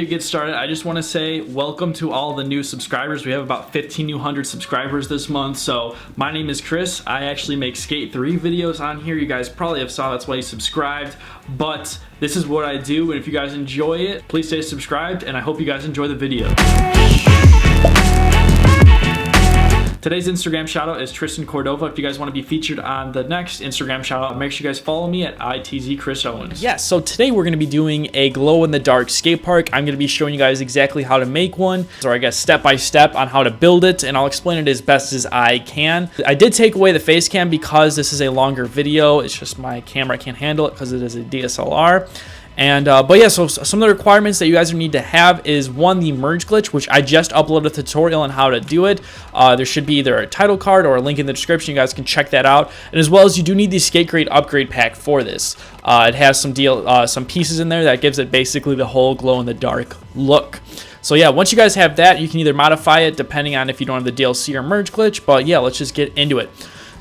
to get started, I just want to say welcome to all the new subscribers. We have about 1,500 subscribers this month. So my name is Chris. I actually make Skate 3 videos on here. You guys probably have saw, that's why you subscribed. But this is what I do, and if you guys enjoy it, please stay subscribed, and I hope you guys enjoy the video. Today's Instagram shoutout is Tristan Cordova. If you guys want to be featured on the next Instagram shoutout, make sure you guys follow me at @ITZChrisOwens. Yeah, so today we're going to be doing a glow-in-the-dark skate park. I'm going to be showing you guys exactly how to make one, or I guess step by step on how to build it, and I'll explain it as best as I can. I did take away the face cam because this is a longer video. It's just my camera can't handle it because it is a DSLR. And but yeah, so some of the requirements that you guys need to have is one, the merge glitch, which I just uploaded a tutorial on how to do it. There should be either a title card or a link in the description. You guys can check that out. And as well as you do need the skate grade upgrade pack for this. It has some pieces in there that gives it basically the whole glow in the dark look. So yeah, once you guys have that, you can either modify it depending on if you don't have the DLC or merge glitch. But yeah, let's just get into it.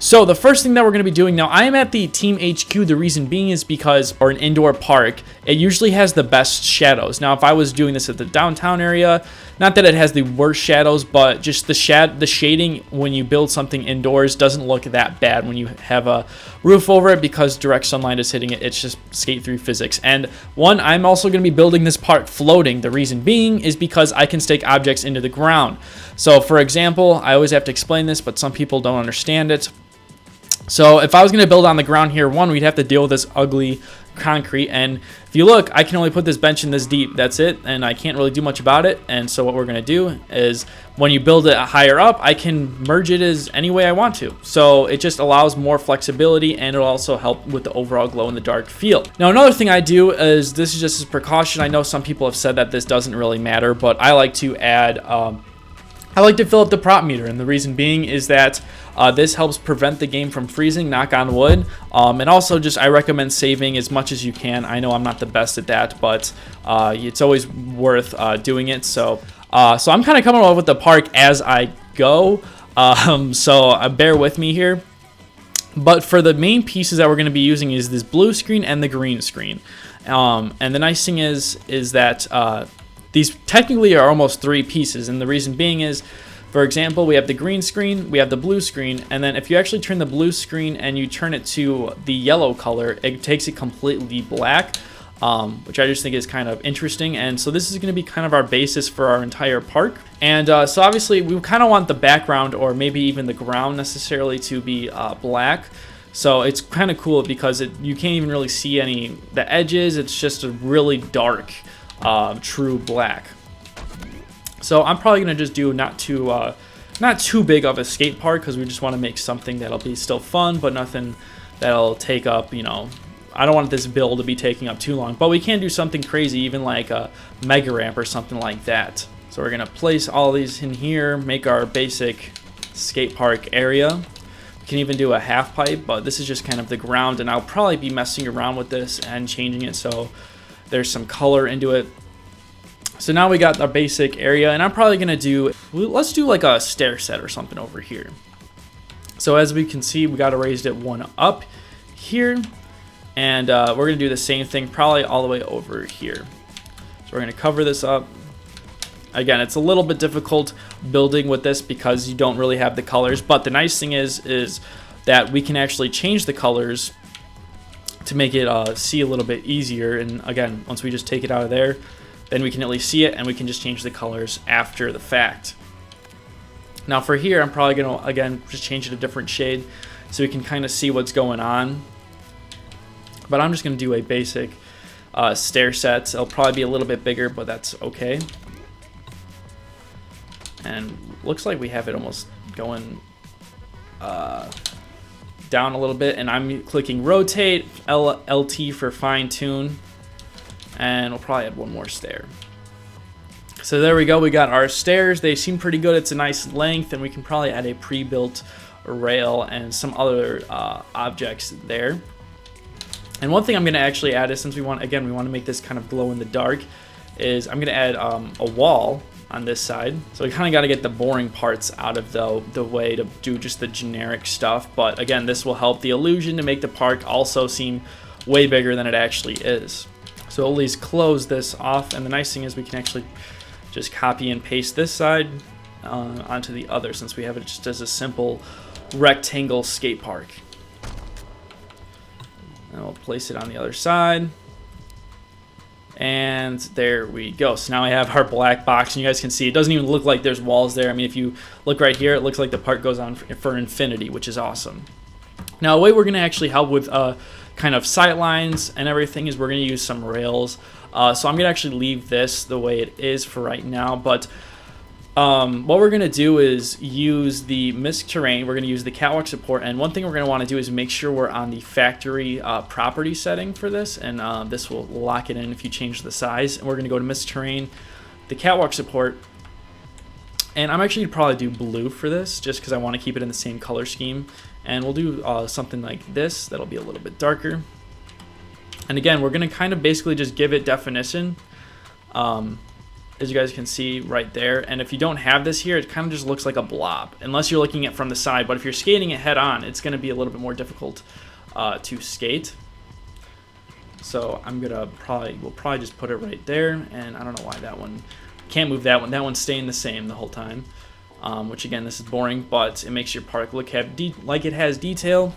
So the first thing that we're going to be doing now, I am at the Team HQ. The reason being is because, or an indoor park, it usually has the best shadows. Now, if I was doing this at the downtown area, not that it has the worst shadows, but just the shading when you build something indoors doesn't look that bad when you have a roof over it because direct sunlight is hitting it. It's just Skate 3 physics. And one, I'm also going to be building this park floating. The reason being is because I can stake objects into the ground. So for example, I always have to explain this, but some people don't understand it. So if I was going to build on the ground here, one, we'd have to deal with this ugly concrete. And if you look, I can only put this bench in this deep. That's it. And I can't really do much about it. And so what we're going to do is when you build it higher up, I can merge it as any way I want to. So it just allows more flexibility, and it'll also help with the overall glow in the dark feel. Now, another thing I do is, this is just as precaution. I know some people have said that this doesn't really matter, but I like to add, I like to fill up the prop meter, and the reason being is that this helps prevent the game from freezing, knock on wood, and also just I recommend saving as much as you can. I know I'm not the best at that, but it's always worth doing it. So I'm kind of coming up with the park as I go, so bear with me here. But for the main pieces that we're going to be using is this blue screen and the green screen, and the nice thing is that these technically are almost 3 pieces, and the reason being is, for example, we have the green screen, we have the blue screen, and then if you actually turn the blue screen and you turn it to the yellow color, it takes it completely black, which I just think is kind of interesting. And so this is going to be kind of our basis for our entire park. And so obviously we kind of want the background, or maybe even the ground necessarily, to be black. So it's kind of cool because you can't even really see the edges. It's just a really dark, true black. So I'm probably gonna just do not too big of a skate park, because we just want to make something that'll be still fun, but nothing that'll take up, I don't want this build to be taking up too long. But we can do something crazy, even like a mega ramp or something like that. So we're gonna place all these in here, make our basic skate park area. We can even do a half pipe, but this is just kind of the ground, and I'll probably be messing around with this and changing it so there's some color into it. So now we got our basic area, and I'm probably gonna let's do like a stair set or something over here. So as we can see, we got to raise it one up here, and we're gonna do the same thing probably all the way over here. So we're gonna cover this up. Again, it's a little bit difficult building with this because you don't really have the colors, but the nice thing is that we can actually change the colors to make it see a little bit easier. And again, once we just take it out of there, then we can at least see it, and we can just change the colors after the fact. Now for here, I'm probably gonna, again, just change it a different shade so we can kind of see what's going on. But I'm just gonna do a basic stair set. It'll probably be a little bit bigger, but that's okay. And looks like we have it almost going down a little bit, and I'm clicking rotate, LT for fine tune, and we'll probably add one more stair. So there we go, we got our stairs. They seem pretty good. It's a nice length, and we can probably add a pre-built rail and some other objects there. And one thing I'm going to actually add is, since we want to make this kind of glow in the dark, is I'm going to add a wall on this side. So we kind of got to get the boring parts out of the way to do just the generic stuff. But again, this will help the illusion to make the park also seem way bigger than it actually is. So So at least close this off, and the nice thing is we can actually just copy and paste this side onto the other, since we have it just as a simple rectangle skate park. And we'll place it on the other side. And there we go. So now I have our black box, and you guys can see it doesn't even look like there's walls there. I mean, if you look right here, it looks like the park goes on for infinity, which is awesome. Now, the way we're going to actually help with kind of sight lines and everything is we're going to use some rails. So I'm going to actually leave this the way it is for right now. But what we're going to do is use the misc terrain. We're going to use the catwalk support. And one thing we're going to want to do is make sure we're on the factory property setting for this. And this will lock it in if you change the size. And we're going to go to misc terrain, the catwalk support. And I'm actually going to probably do blue for this just because I want to keep it in the same color scheme. And we'll do something like this. That'll be a little bit darker. And again, we're going to kind of basically just give it definition. As you guys can see right there. And if you don't have this here, it kind of just looks like a blob, unless you're looking at it from the side. But if you're skating it head on, it's going to be a little bit more difficult to skate. So we'll probably just put it right there. And I don't know why that one, can't move that one. That one's staying the same the whole time. Which again, this is boring, but it makes your park look like it has detail.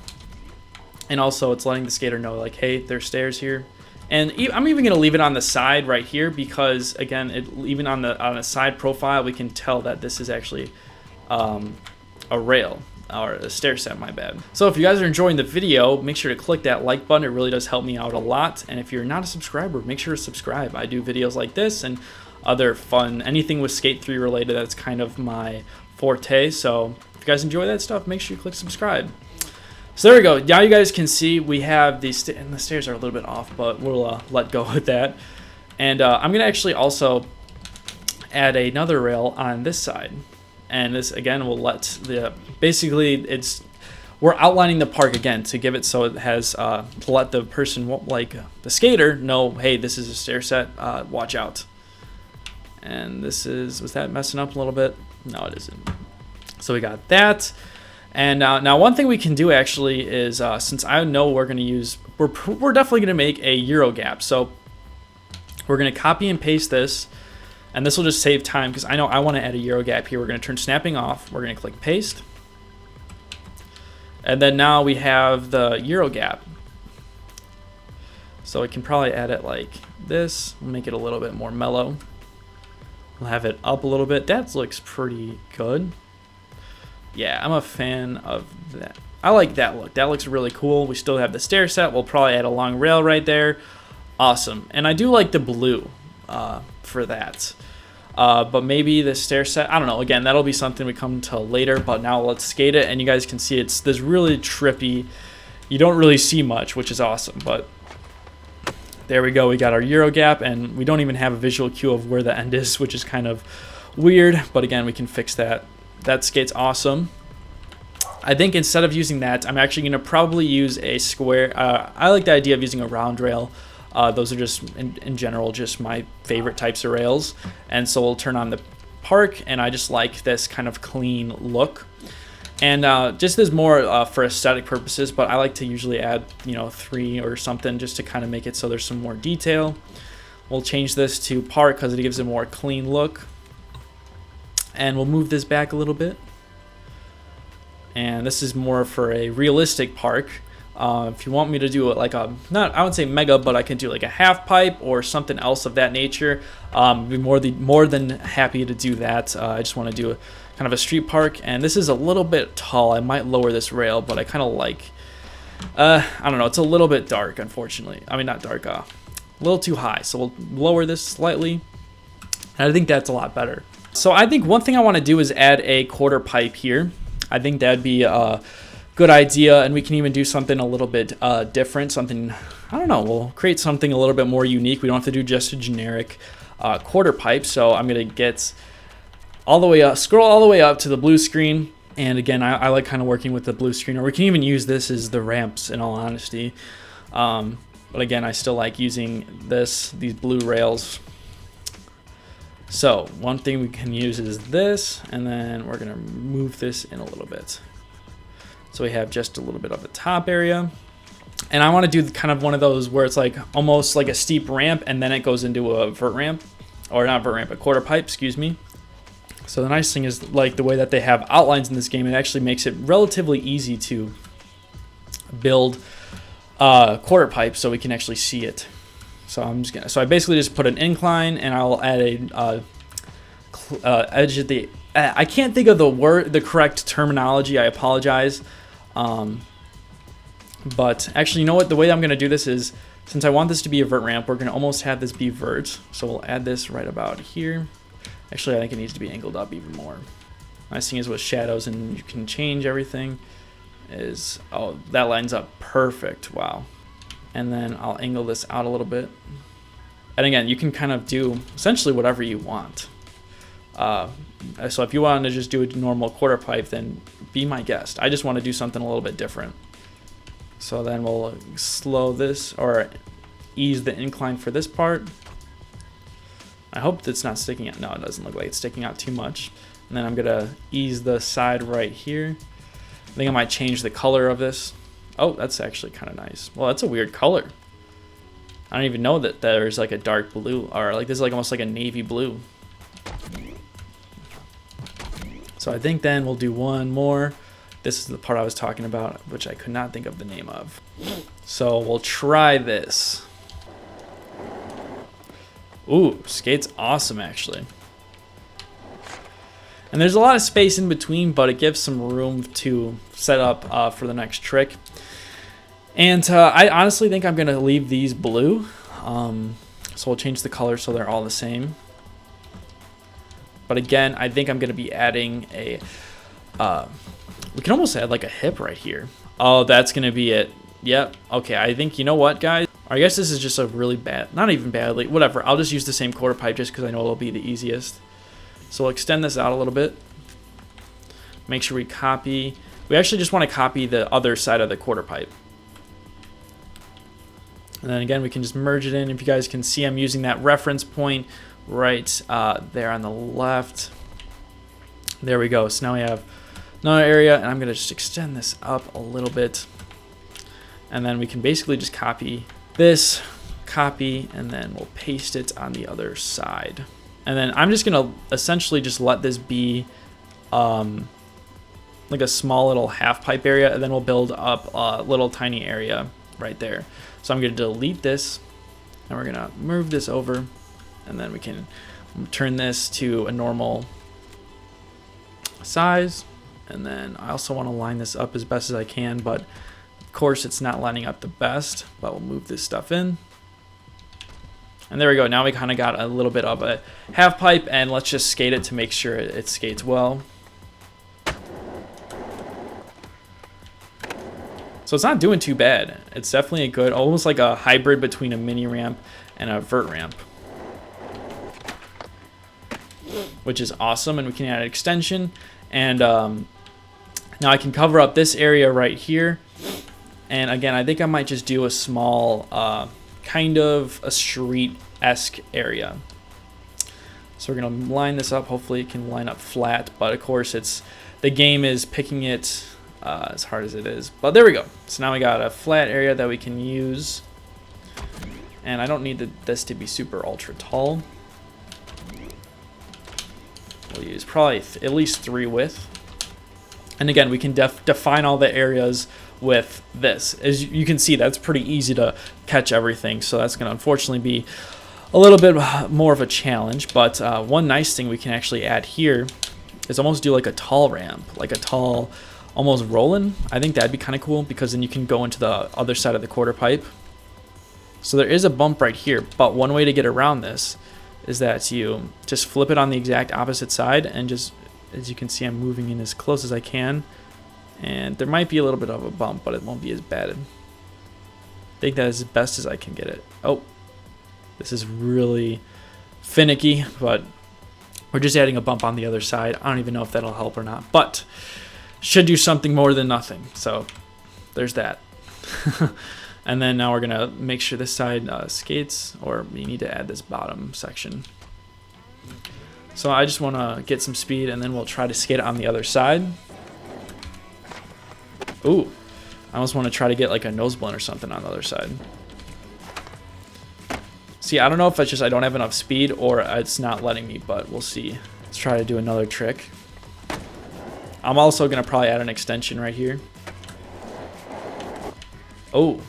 And also it's letting the skater know like, hey, there's stairs here. And I'm even going to leave it on the side right here because, again, even on the side profile, we can tell that this is actually a rail, or a stair set, my bad. So if you guys are enjoying the video, make sure to click that like button. It really does help me out a lot. And if you're not a subscriber, make sure to subscribe. I do videos like this and other fun, anything with Skate 3 related, that's kind of my forte. So if you guys enjoy that stuff, make sure you click subscribe. So there we go. Now you guys can see we have these, and the stairs are a little bit off, but we'll let go with that. And I'm gonna actually also add another rail on this side, and this again will let the we're outlining the park again to give it so it has to let the person, like the skater, know, hey, this is a stair set. Watch out. And this was that messing up a little bit? No, it isn't. So we got that. And now one thing we can do actually is, since I know we're going to use, we're definitely going to make a Euro gap. So we're going to copy and paste this, and this will just save time because I know I want to add a Euro gap here. We're going to turn snapping off. We're going to click paste. And then now we have the Euro gap. So we can probably add it like this. We'll make it a little bit more mellow. We'll have it up a little bit. That looks pretty good. Yeah, I'm a fan of that. I like that look. That looks really cool. We still have the stair set. We'll probably add a long rail right there. Awesome. And I do like the blue for that. But maybe the stair set, I don't know. Again, that'll be something we come to later. But now let's skate it. And you guys can see it's this really trippy. You don't really see much, which is awesome. But there we go. We got our Euro gap. And we don't even have a visual cue of where the end is, which is kind of weird. But again, we can fix that. That skate's awesome. I think instead of using that, I'm actually going to probably use a square. I like the idea of using a round rail. Those are just, in general, just my favorite types of rails. And so we'll turn on the park, and I just like this kind of clean look. And just as more for aesthetic purposes, but I like to usually add, 3 or something just to kind of make it so there's some more detail. We'll change this to park because it gives a more clean look. And we'll move this back a little bit. And this is more for a realistic park. If you want me to do it like I wouldn't say mega, but I can do like a half pipe or something else of that nature. Be more than happy to do that. I just want to do kind of a street park. And this is a little bit tall. I might lower this rail, but I kind of like, I don't know. It's a little bit dark, unfortunately. I mean, not dark, a little too high. So we'll lower this slightly. And I think that's a lot better. So I think one thing I want to do is add a quarter pipe here. I think that'd be a good idea, and we can even do something a little bit different. Something, I don't know, we'll create something a little bit more unique. We don't have to do just a generic quarter pipe. So I'm going to get all the way up, scroll all the way up to the blue screen. And again, I like kind of working with the blue screen, or we can even use this as the ramps in all honesty. But again, I still like using these blue rails. So one thing we can use is this, and then we're gonna move this in a little bit. So we have just a little bit of the top area. And I want to do kind of one of those where it's like almost like a steep ramp and then it goes into a vert ramp, or not vert ramp, a quarter pipe, excuse me. So the nice thing is, like, the way that they have outlines in this game, it actually makes it relatively easy to build quarter pipe so we can actually see it. So I basically just put an incline, and I'll add a edge at the. I can't think of the correct terminology. I apologize. But actually, you know what? The way I'm going to do this is, since I want this to be a vert ramp, we're going to almost have this be vert. So we'll add this right about here. Actually, I think it needs to be angled up even more. Nice thing is with shadows, and you can change everything, is, oh, that lines up perfect. Wow. And then I'll angle this out a little bit. And again, you can kind of do essentially whatever you want. So if you want to just do a normal quarter pipe, then be my guest. I just want to do something a little bit different. So then we'll slow this, or ease the incline for this part. I hope it's not sticking out. No, it doesn't look like it's sticking out too much. And then I'm gonna ease the side right here. I think I might change the color of this. Oh, that's actually kind of nice. Well, that's a weird color. I don't even know that there's like a dark blue, or like this is like almost like a navy blue. So I think then we'll do one more. This is the part I was talking about, which I could not think of the name of. So we'll try this. Ooh, Skate's awesome, actually. And there's a lot of space in between, but it gives some room to set up for the next trick. And I honestly think I'm going to leave these blue. So we'll change the color so they're all the same. But again, I think I'm going to be adding a... we can almost add like a hip right here. Oh, that's going to be it. Yep. Okay, I think, you know what, guys? I guess this is just a really bad... Not even badly. Whatever. I'll just use the same quarter pipe just because I know it'll be the easiest. So we'll extend this out a little bit. Make sure we copy... We actually just want to copy the other side of the quarter pipe. And then again, we can just merge it in. If you guys can see, I'm using that reference point right there on the left. There we go. So now we have another area, and I'm going to just extend this up a little bit. And then we can basically just copy this, copy, and then we'll paste it on the other side. And then I'm just going to essentially just let this be like a small little half pipe area, and then we'll build up a little tiny area right there. So I'm going to delete this, and we're going to move this over, and then we can turn this to a normal size. And then I also want to line this up as best as I can, but of course it's not lining up the best, but we'll move this stuff in. And there we go. Now we kind of got a little bit of a half pipe, and let's just skate it to make sure it skates well. So it's not doing too bad. It's definitely a good, almost like a hybrid between a mini ramp and a vert ramp, which is awesome. And we can add an extension, and now I can cover up this area right here. And again, I think I might just do a small kind of a street-esque area. So we're gonna line this up. Hopefully it can line up flat, but of course the game is picking it as hard as it is. But there we go. So now we got a flat area that we can use, and I don't need this to be super ultra tall. We'll use probably at least 3 width. And again, we can define all the areas with this. As you can see, that's pretty easy to catch everything. So that's going to unfortunately be a little bit more of a challenge. But one nice thing we can actually add here is almost do like a tall ramp, like a tall, almost rolling. I think that'd be kind of cool, because then you can go into the other side of the quarter pipe. So there is a bump right here, but one way to get around this is that you just flip it on the exact opposite side, and just, as you can see, I'm moving in as close as I can. And there might be a little bit of a bump, but it won't be as bad. I think that is as best as I can get it. Oh, this is really finicky, but we're just adding a bump on the other side. I don't even know if that'll help or not, but should do something more than nothing. So there's that. And then now we're gonna make sure this side skates, or we need to add this bottom section. So I just wanna get some speed, and then we'll try to skate it on the other side. Ooh, I almost want to try to get like a nose blunt or something on the other side. See, I don't know if it's just I don't have enough speed or it's not letting me, but we'll see. Let's try to do another trick. I'm also going to probably add an extension right here. Oh,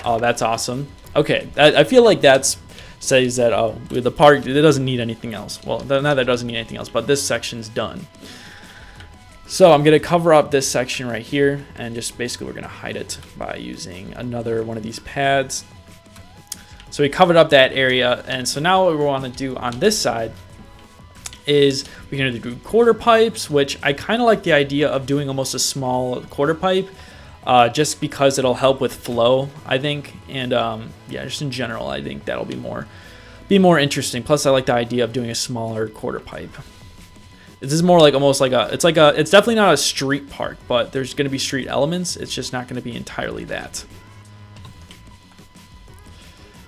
that's awesome. Okay, I feel like that's says that, oh, the park, it doesn't need anything else. Well, not that it doesn't need anything else, but this section's done. So I'm going to cover up this section right here, and just basically we're going to hide it by using another one of these pads. So we covered up that area, and so now what we want to do on this side is we're going to do quarter pipes, which I kind of like the idea of doing almost a small quarter pipe, just because it'll help with flow, I think, and yeah, just in general, I think that'll be more interesting. Plus, I like the idea of doing a smaller quarter pipe. This is more like almost like it's definitely not a street park, but there's going to be street elements. It's just not going to be entirely that.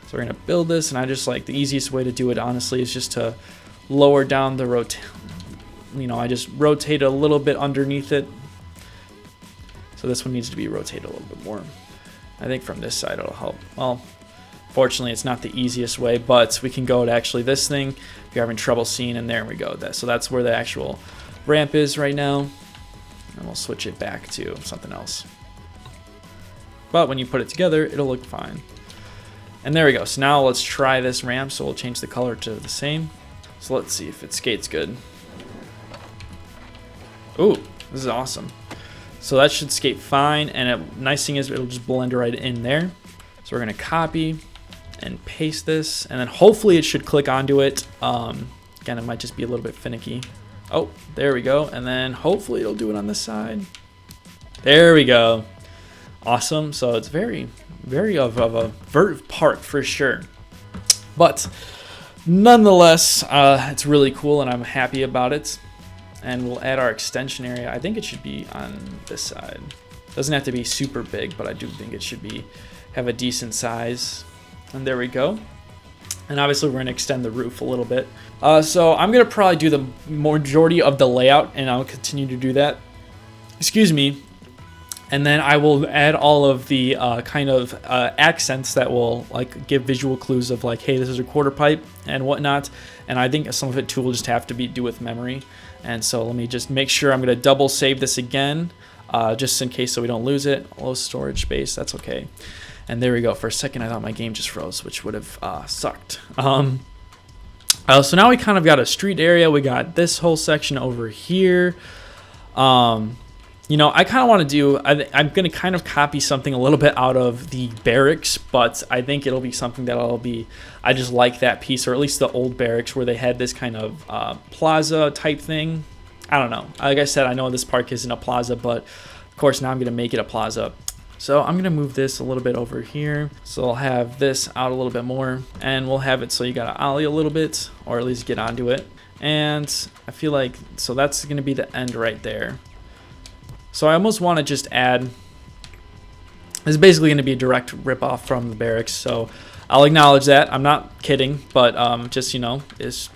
So we're going to build this, and I just like the easiest way to do it, honestly, is just to lower down the I just rotate a little bit underneath it. So this one needs to be rotated a little bit more. I think from this side it'll help. Well, fortunately it's not the easiest way, but we can go to actually this thing if you're having trouble seeing, and there we go. So that's where the actual ramp is right now. And we'll switch it back to something else. But when you put it together, it'll look fine. And there we go. So now let's try this ramp. So we'll change the color to the same. So let's see if it skates good. Ooh, this is awesome. So that should skate fine, and nice thing is it'll just blend right in there. So we're gonna copy and paste this, and then hopefully it should click onto it. Again, it might just be a little bit finicky. Oh, there we go. And then hopefully it'll do it on this side. There we go. Awesome. So it's very of a vert park for sure. But nonetheless, it's really cool, and I'm happy about it. And we'll add our extension area. I think it should be on this side. Doesn't have to be super big, but I do think it should have a decent size. And there we go. And obviously we're gonna extend the roof a little bit. So I'm gonna probably do the majority of the layout, and I'll continue to do that. Excuse me. And then I will add all of the kind of accents that will like give visual clues of like, hey, this is a quarter pipe and whatnot. And I think some of it too will just have to do with memory. And so let me just make sure I'm going to double save this again, just in case so we don't lose it. Low storage space, that's okay. And there we go. For a second, I thought my game just froze, which would have sucked. So now we kind of got a street area. We got this whole section over here. I kind of want to do, I'm going to kind of copy something a little bit out of the barracks, but I think it'll be something I just like that piece, or at least the old barracks where they had this kind of plaza type thing. I don't know. Like I said, I know this park isn't a plaza, but of course now I'm going to make it a plaza. So I'm going to move this a little bit over here. So I'll have this out a little bit more, and we'll have it so you got to ollie a little bit, or at least get onto it. And I feel like, so that's going to be the end right there. So I almost want to just add, this is basically going to be a direct ripoff from the barracks, so I'll acknowledge that. I'm not kidding, but it's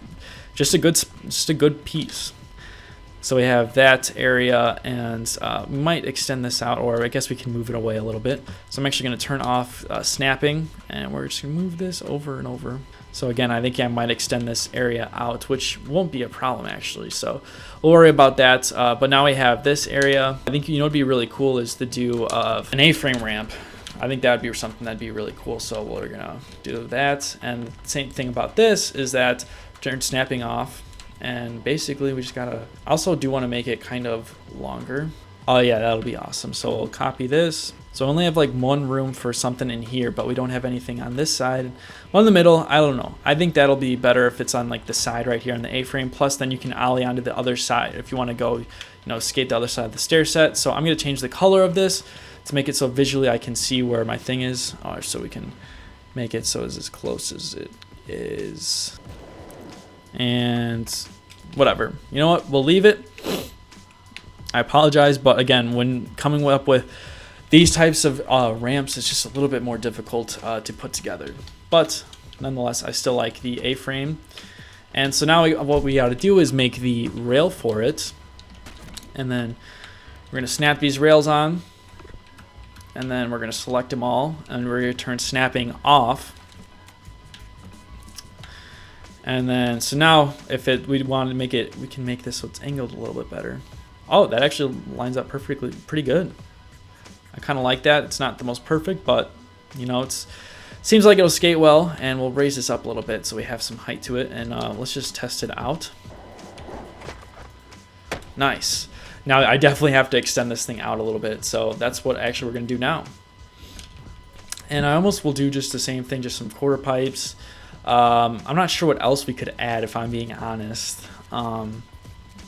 just a good piece. So we have that area, and we might extend this out, or I guess we can move it away a little bit. So I'm actually going to turn off snapping, and we're just going to move this over and over. So again, I think I might extend this area out, which won't be a problem actually. So we'll worry about that. But now we have this area. I think what'd be really cool is to do an A-frame ramp. I think that would be something that'd be really cool. So we're gonna do that. And the same thing about this is that turn snapping off. And basically we just gotta, also do want to make it kind of longer. Oh yeah, that'll be awesome. So we'll copy this. So I only have like one room for something in here, but we don't have anything on this side. One in the middle, I don't know. I think that'll be better if it's on like the side right here on the A-frame. Plus then you can ollie onto the other side if you want to go, skate the other side of the stair set. So I'm going to change the color of this to make it so visually I can see where my thing is. So we can make it so it's as close as it is. And whatever. You know what? We'll leave it. I apologize, but again, when coming up with these types of ramps, it's just a little bit more difficult to put together. But nonetheless, I still like the A-frame. And so now what we got to do is make the rail for it. And then we're going to snap these rails on. and then we're going to select them all, and we're going to turn snapping off. And then, so now if we want to make it, we can make this so it's angled a little bit better. Oh, that actually lines up perfectly, pretty good. I kind of like that. It's not the most perfect, but you know, it's seems like it'll skate well. And we'll raise this up a little bit so we have some height to it. And let's just test it out. Nice. Now I definitely have to extend this thing out a little bit, so that's what actually we're gonna do now. And I almost will do just the same thing, just some quarter pipes. I'm not sure what else we could add, if I'm being honest.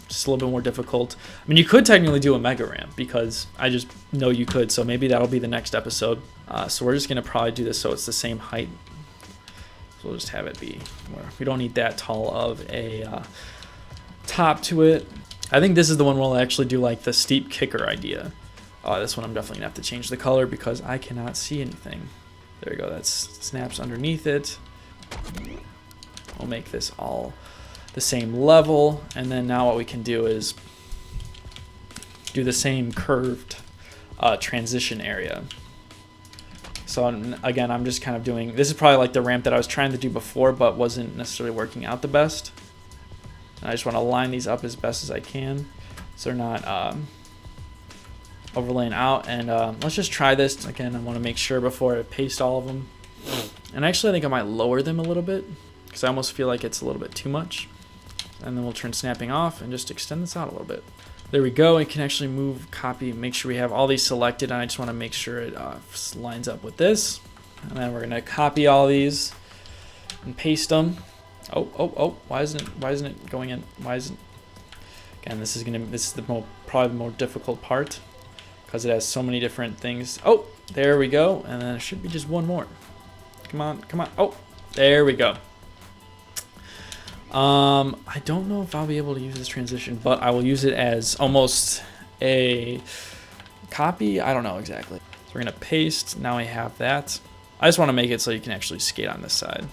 Just a little bit more difficult. I mean, you could technically do a mega ramp, because I just know you could, so maybe that'll be the next episode. So we're just gonna probably do this so it's the same height. So we'll just have it be where we don't need that tall of a top to it. I think this is the one we'll actually do like the steep kicker idea. This one I'm definitely gonna have to change the color because I cannot see anything. There you go, that snaps underneath it. We'll make this all the same level, and then now what we can do is do the same curved transition area. So again, I'm just kind of doing, this is probably like the ramp that I was trying to do before but wasn't necessarily working out the best. I just want to line these up as best as I can so they're not overlaying out. And let's just try this again. I want to make sure before I paste all of them. And actually I think I might lower them a little bit because I almost feel like it's a little bit too much. And then we'll turn snapping off and just extend this out a little bit. There we go. We can actually move, copy, make sure we have all these selected, and I just want to make sure it lines up with this. And then we're gonna copy all these and paste them. Oh! Why isn't it going in? Why isn't? Again, this is probably the more difficult part because it has so many different things. Oh, there we go. And then there should be just one more. Come on! Oh, there we go. I don't know if I'll be able to use this transition, but I will use it as almost a copy. I don't know exactly. So we're gonna paste. Now we have that. I just want to make it so you can actually skate on this side.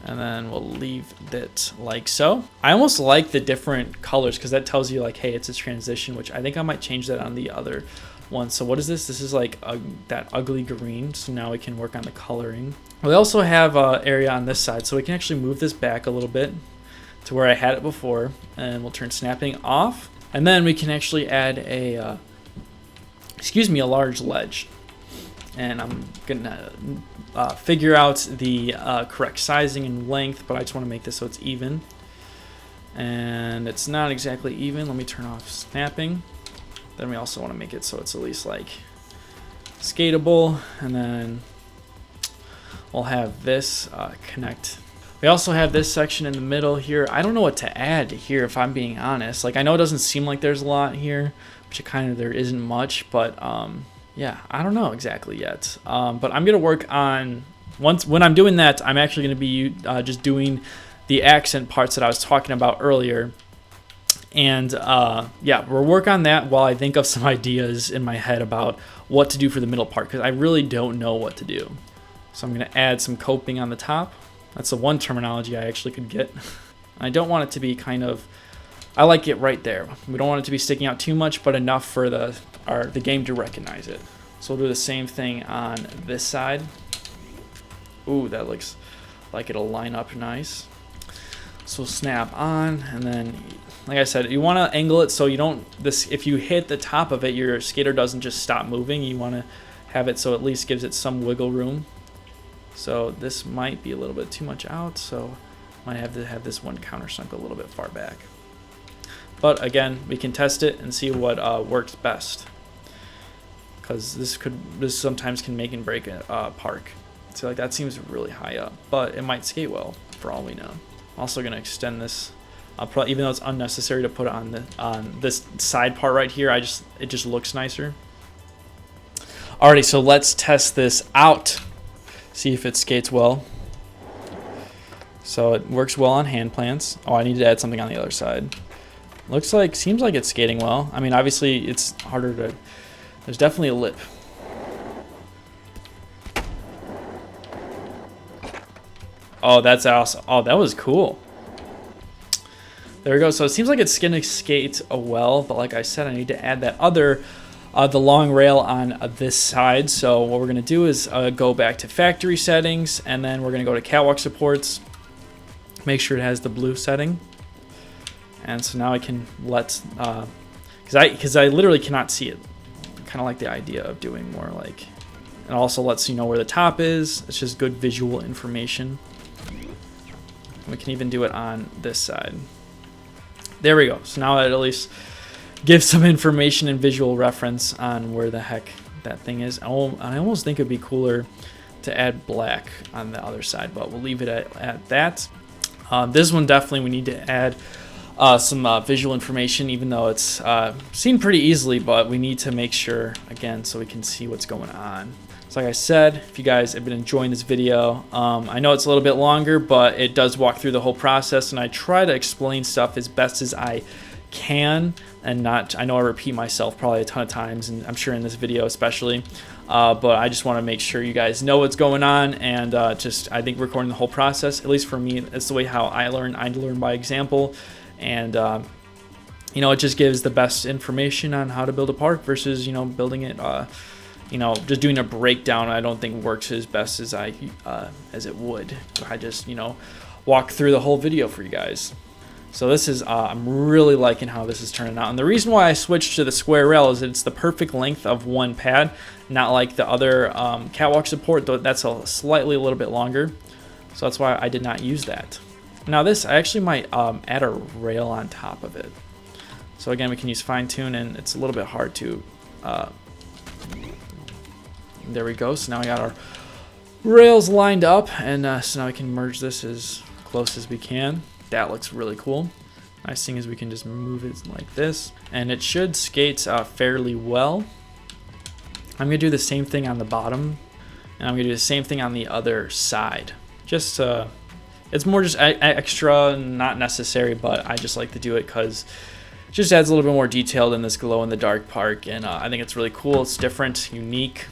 And then we'll leave it like so. I almost like the different colors because that tells you like, hey, it's a transition, which I think I might change that on the other one. So what is this? This is like that ugly green. So now we can work on the coloring. We also have an area on this side, so we can actually move this back a little bit to where I had it before, and we'll turn snapping off. And then we can actually add a, a large ledge. And I'm gonna figure out the correct sizing and length, but I just want to make this so it's even. And it's not exactly even. Let me turn off snapping. Then we also want to make it so it's at least like skatable, and then we'll have this connect. We also have this section in the middle here. I don't know what to add here, if I'm being honest. Like, I know it doesn't seem like there's a lot here, which there isn't much, but yeah, I don't know exactly yet. But I'm gonna work on, when I'm doing that, I'm actually gonna be just doing the accent parts that I was talking about earlier. And yeah, we'll work on that while I think of some ideas in my head about what to do for the middle part, because I really don't know what to do. So I'm gonna add some coping on the top. That's the one terminology I actually could get. I don't want it to be I like it right there. We don't want it to be sticking out too much, but enough for the game to recognize it. So we'll do the same thing on this side. Ooh, that looks like it'll line up nice. So snap on, and then, like I said, you want to angle it so you don't, if you hit the top of it, your skater doesn't just stop moving. You want to have it so at least gives it some wiggle room. So this might be a little bit too much out, so might have to have this one countersunk a little bit far back. But again, we can test it and see what works best, because this sometimes can make and break a park. So like that seems really high up, but it might skate well for all we know. I'm also gonna extend this, even though it's unnecessary to put it on this side part right here. It just looks nicer. Alrighty, so let's test this out. See if it skates well. So it works well on hand plants. Oh, I need to add something on the other side. Seems like it's skating well. I mean, obviously it's harder to, there's definitely a lip. Oh, that's awesome. Oh, that was cool. There we go. So it seems like it's gonna skate well, but like I said, I need to add that other the long rail on this side. So what we're gonna do is go back to factory settings, and then we're gonna go to catwalk supports, make sure it has the blue setting. And so now I can let, because I literally cannot see it. Kind of like the idea of doing more like, it also lets you know where the top is. It's just good visual information. We can even do it on this side. There we go. So now that at least gives some information and visual reference on where the heck that thing is. I almost think it'd be cooler to add black on the other side, but we'll leave it at that. This one definitely we need to add some visual information, even though it's seen pretty easily, but we need to make sure, again, so we can see what's going on. So like I said, if you guys have been enjoying this video, I know it's a little bit longer, but it does walk through the whole process, and I try to explain stuff as best as I can, and not, I know I repeat myself probably a ton of times, and I'm sure in this video especially, but I just want to make sure you guys know what's going on, and just, I think recording the whole process, at least for me, it's the way how I learn by example, and you know, it just gives the best information on how to build a park versus, you know, building it, you know, just doing a breakdown. I don't think works as best as as it would. I just, you know, walk through the whole video for you guys. So this is, I'm really liking how this is turning out. And the reason why I switched to the square rail is it's the perfect length of one pad, not like the other catwalk support, though that's slightly a little bit longer. So that's why I did not use that. Now this, I actually might add a rail on top of it. So again, we can use fine tune, and it's a little bit hard to, there we go. So now we got our rails lined up, and so now we can merge this as close as we can. That looks really cool. Nice thing is we can just move it like this, and it should skate fairly well. I'm gonna do the same thing on the bottom, and I'm gonna do the same thing on the other side. Just it's more just extra, not necessary, but I just like to do it because it just adds a little bit more detail in this glow in the dark park, and I think it's really cool. It's different, unique,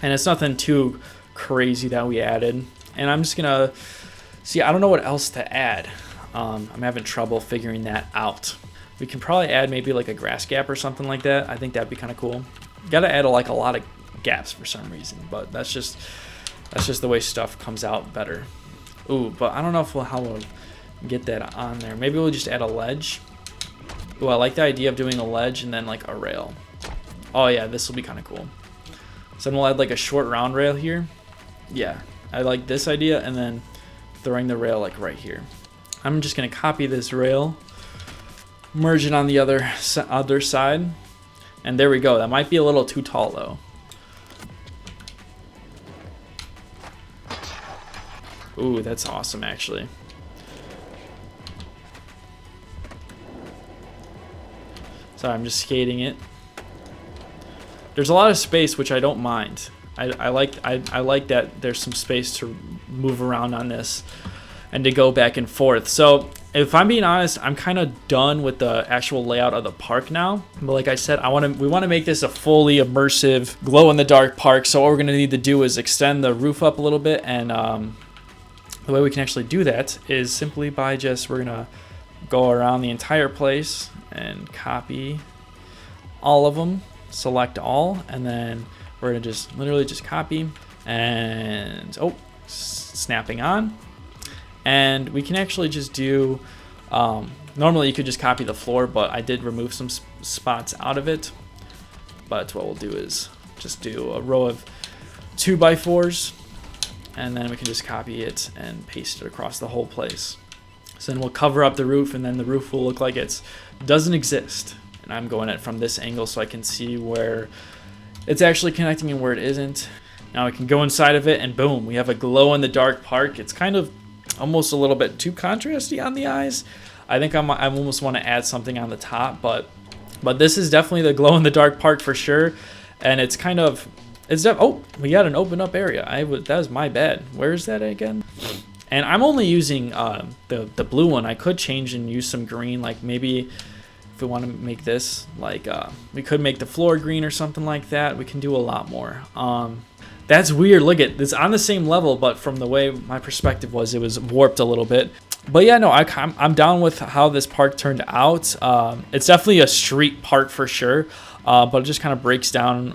and it's nothing too crazy that we added. And I'm just gonna see, I don't know what else to add. I'm having trouble figuring that out. We can probably add maybe like a grass gap or something like that. I think that'd be kind of cool. Gotta add like a lot of gaps for some reason, but that's just the way stuff comes out better. Ooh, but I don't know how we'll get that on there. Maybe we'll just add a ledge. Ooh, I like the idea of doing a ledge and then like a rail. Oh yeah, this will be kind of cool. So then we'll add like a short round rail here. Yeah, I like this idea, and then throwing the rail like right here. I'm just gonna copy this rail, merge it on the other side, and there we go. That might be a little too tall though. Ooh, that's awesome actually. Sorry, I'm just skating it. There's a lot of space, which I don't mind. I like that there's some space to move around on this and to go back and forth. So if I'm being honest, I'm kind of done with the actual layout of the park now. But like I said, we want to make this a fully immersive glow in the dark park. So what we're going to need to do is extend the roof up a little bit, and the way we can actually do that is simply by we're going to go around the entire place and copy all of them, select all, and then we're going to just literally just copy and snapping on. And we can actually just do, normally you could just copy the floor, but I did remove some spots out of it. But what we'll do is just do a row of 2x4s, and then we can just copy it and paste it across the whole place. So then we'll cover up the roof, and then the roof will look like it doesn't exist. And I'm going at it from this angle so I can see where it's actually connecting and where it isn't. Now we can go inside of it, and boom, we have a glow in the dark park. It's kind of almost a little bit too contrasty on the eyes. I think I almost want to add something on the top, but this is definitely the glow in the dark park for sure. And it's kind of, oh, we got an open up area. That was my bad. Where is that again? And I'm only using the blue one. I could change and use some green, like maybe if we want to make this like we could make the floor green or something like that. We can do a lot more. That's weird. Look at this on the same level, but from the way my perspective was, it was warped a little bit. But yeah, no, I'm down with how this park turned out. It's definitely a street park for sure, but it just kind of breaks down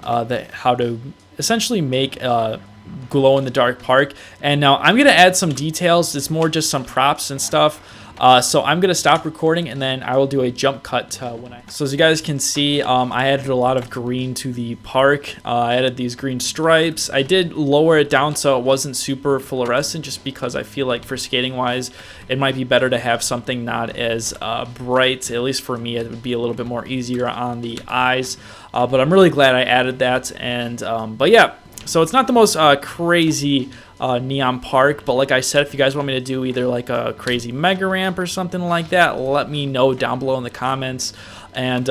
how to essentially make a glow-in-the-dark park. And now I'm going to add some details. It's more just some props and stuff. So I'm going to stop recording, and then I will do a jump cut So as you guys can see, I added a lot of green to the park. I added these green stripes. I did lower it down so it wasn't super fluorescent, just because I feel like for skating wise, it might be better to have something not as bright. At least for me, it would be a little bit more easier on the eyes. But I'm really glad I added that. And but yeah, so it's not the most crazy neon park, but like I said, if you guys want me to do either like a crazy mega ramp or something like that, let me know down below in the comments. And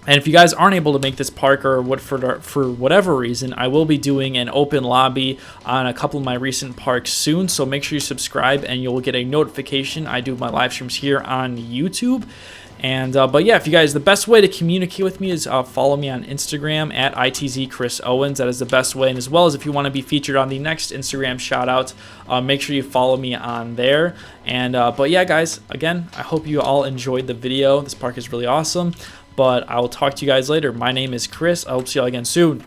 if you guys aren't able to make this park, or for whatever reason, I will be doing an open lobby on a couple of my recent parks soon, so make sure you subscribe and you'll get a notification. I do my live streams here on YouTube. And but yeah, if you guys, the best way to communicate with me is follow me on Instagram at @ITZChrisOwens. That is the best way. And as well as if you want to be featured on the next Instagram shout out, make sure you follow me on there. And but yeah, guys, again, I hope you all enjoyed the video. This park is really awesome. But I will talk to you guys later. My name is Chris. I hope to see you all again soon.